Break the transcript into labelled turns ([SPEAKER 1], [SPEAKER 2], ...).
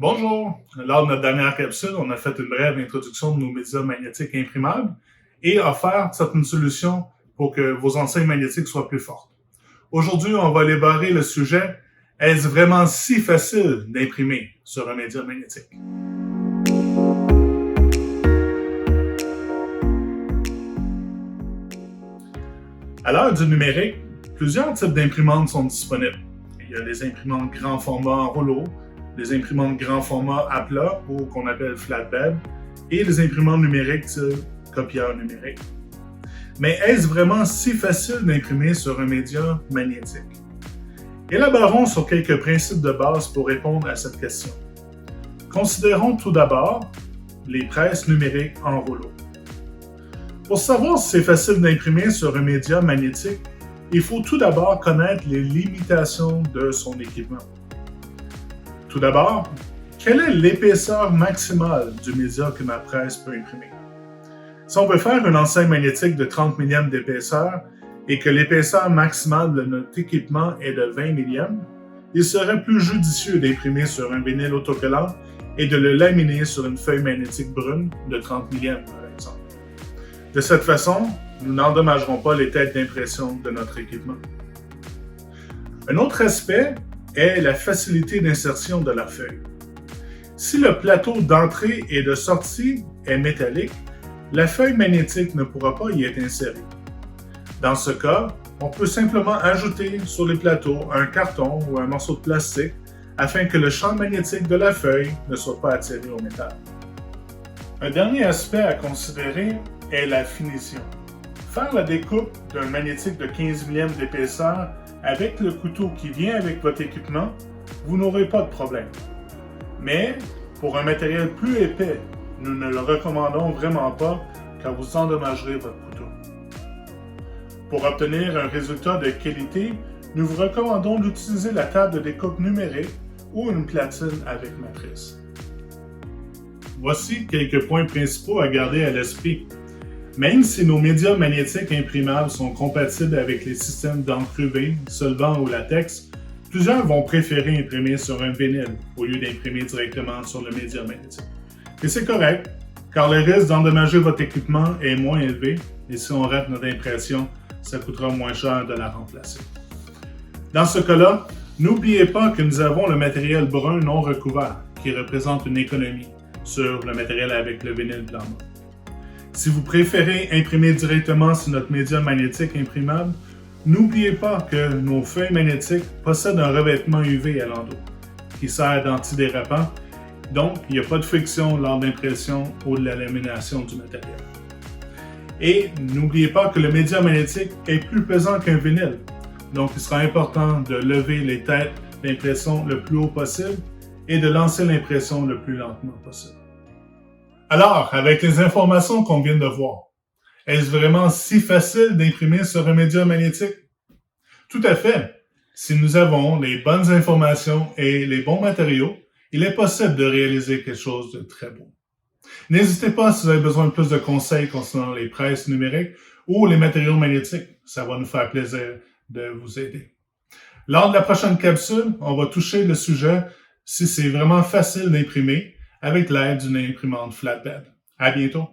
[SPEAKER 1] Bonjour! Lors de notre dernière capsule, on a fait une brève introduction de nos médias magnétiques imprimables et offert certaines solutions pour que vos enseignes magnétiques soient plus fortes. Aujourd'hui, on va élaborer le sujet: est-ce vraiment si facile d'imprimer sur un média magnétique? À l'heure du numérique, plusieurs types d'imprimantes sont disponibles. Il y a les imprimantes grand format en rouleau, les imprimantes grand format à plat ou qu'on appelle flatbed, et les imprimantes numériques copieurs numériques. Mais est-ce vraiment si facile d'imprimer sur un média magnétique? Élaborons sur quelques principes de base pour répondre à cette question. Considérons tout d'abord les presses numériques en rouleau. Pour savoir si c'est facile d'imprimer sur un média magnétique, il faut tout d'abord connaître les limitations de son équipement. Tout d'abord, quelle est l'épaisseur maximale du média que ma presse peut imprimer? Si on veut faire une enseigne magnétique de 30 millièmes d'épaisseur et que l'épaisseur maximale de notre équipement est de 20 millièmes, il serait plus judicieux d'imprimer sur un vinyle autocollant et de le laminer sur une feuille magnétique brune de 30 millièmes, par exemple. De cette façon, nous n'endommagerons pas les têtes d'impression de notre équipement. Un autre aspect est la facilité d'insertion de la feuille. Si le plateau d'entrée et de sortie est métallique, la feuille magnétique ne pourra pas y être insérée. Dans ce cas, on peut simplement ajouter sur les plateaux un carton ou un morceau de plastique afin que le champ magnétique de la feuille ne soit pas attiré au métal. Un dernier aspect à considérer est la finition. Faire la découpe d'un magnétique de 15 millièmes d'épaisseur avec le couteau qui vient avec votre équipement, vous n'aurez pas de problème. Mais pour un matériel plus épais, nous ne le recommandons vraiment pas car vous endommagerez votre couteau. Pour obtenir un résultat de qualité, nous vous recommandons d'utiliser la table de découpe numérique ou une platine avec matrice. Voici quelques points principaux à garder à l'esprit. Même si nos médias magnétiques imprimables sont compatibles avec les systèmes d'encre UV, solvant ou latex, plusieurs vont préférer imprimer sur un vinyle au lieu d'imprimer directement sur le média magnétique. Et c'est correct, car le risque d'endommager votre équipement est moins élevé et si on rate notre impression, ça coûtera moins cher de la remplacer. Dans ce cas-là, n'oubliez pas que nous avons le matériel brun non recouvert, qui représente une économie sur le matériel avec le vinyle blanc. Si vous préférez imprimer directement sur notre média magnétique imprimable, n'oubliez pas que nos feuilles magnétiques possèdent un revêtement UV à l'endos, qui sert d'antidérapant, donc il n'y a pas de friction lors de l'impression ou de la lamination du matériel. Et n'oubliez pas que le média magnétique est plus pesant qu'un vinyle, donc il sera important de lever les têtes d'impression le plus haut possible et de lancer l'impression le plus lentement possible. Alors, avec les informations qu'on vient de voir, est-ce vraiment si facile d'imprimer sur un média magnétique? Tout à fait. Si nous avons les bonnes informations et les bons matériaux, il est possible de réaliser quelque chose de très beau. N'hésitez pas si vous avez besoin de plus de conseils concernant les presses numériques ou les matériaux magnétiques. Ça va nous faire plaisir de vous aider. Lors de la prochaine capsule, on va toucher le sujet si c'est vraiment facile d'imprimer avec l'aide d'une imprimante flatbed. À bientôt!